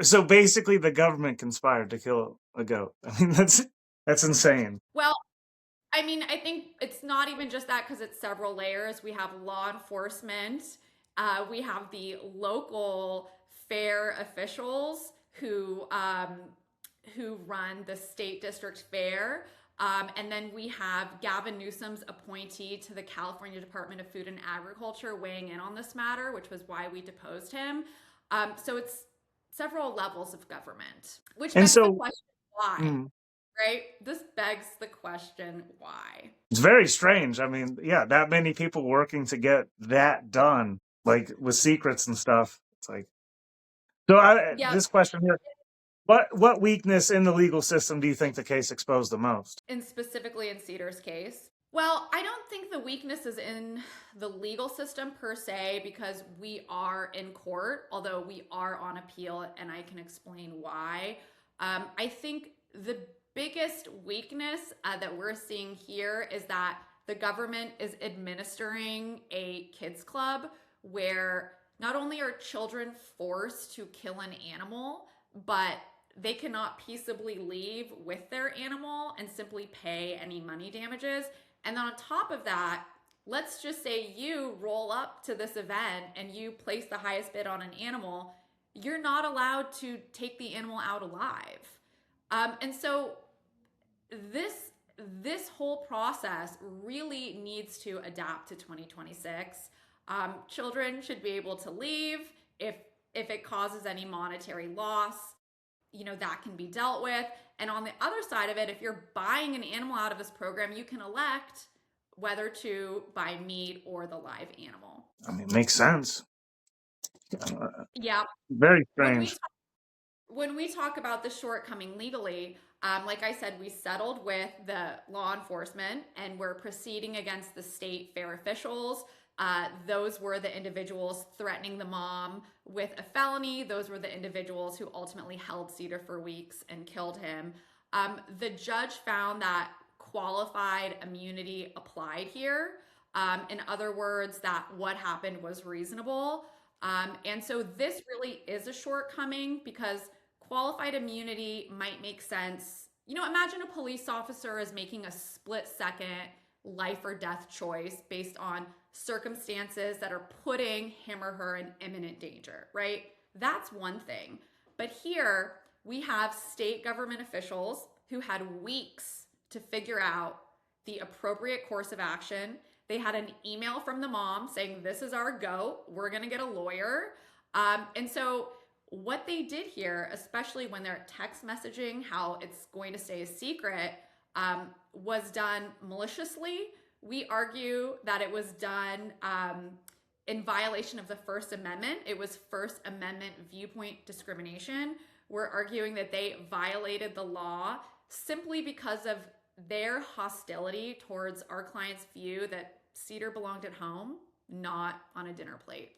So basically, the government conspired to kill a goat. I mean, that's insane. Well, I mean, I think it's not even just that because it's several layers. We have law enforcement, we have the local fair officials who run the state district fair. And then we have Gavin Newsom's appointee to the California Department of Food and Agriculture weighing in on this matter, which was why we deposed him. So it's several levels of government, which And begs the so, question why, mm, right? This begs the question why. it's very strange. I mean, yeah, that many people working to get that done, like with secrets and stuff. It's like, so Yeah, this question here: what weakness in the legal system do you think the case exposed the most? and specifically in Cedar's case. Well, I don't think the weakness is in the legal system per se because we are in court, although we are on appeal, and I can explain why. I think the biggest weakness that we're seeing here is that the government is administering a kids club where not only are children forced to kill an animal, but they cannot peaceably leave with their animal and simply pay any money damages. And then on top of that, let's just say you roll up to this event and you place the highest bid on an animal, you're not allowed to take the animal out alive. And so this this whole process really needs to adapt to 2026. Children should be able to leave if it causes any monetary loss. That can be dealt with. And on the other side of it, if you're buying an animal out of this program, you can elect whether to buy meat or the live animal. I mean, it makes sense. Uh, Yeah. Very When we strange. when we talk about the shortcoming legally, like I said, we settled with the law enforcement and we're proceeding against the state fair officials. Those were the individuals threatening the mom with a felony. Those were the individuals who ultimately held Cedar for weeks and killed him. The judge found that qualified immunity applied here. In other words, that what happened was reasonable. And so this really is a shortcoming because qualified immunity might make sense. Imagine a police officer is making a split second life or death choice based on circumstances that are putting him or her in imminent danger, right? That's one thing. But here we have state government officials who had weeks to figure out the appropriate course of action. They had an email from the mom saying, "This is our go. We're going to get a lawyer." And so what they did here, especially when they're text messaging how it's going to stay a secret, was done maliciously. We argue that it was done in violation of the First Amendment. It was First Amendment viewpoint discrimination. We're arguing that they violated the law simply because of their hostility towards our client's view that Cedar belonged at home, not on a dinner plate.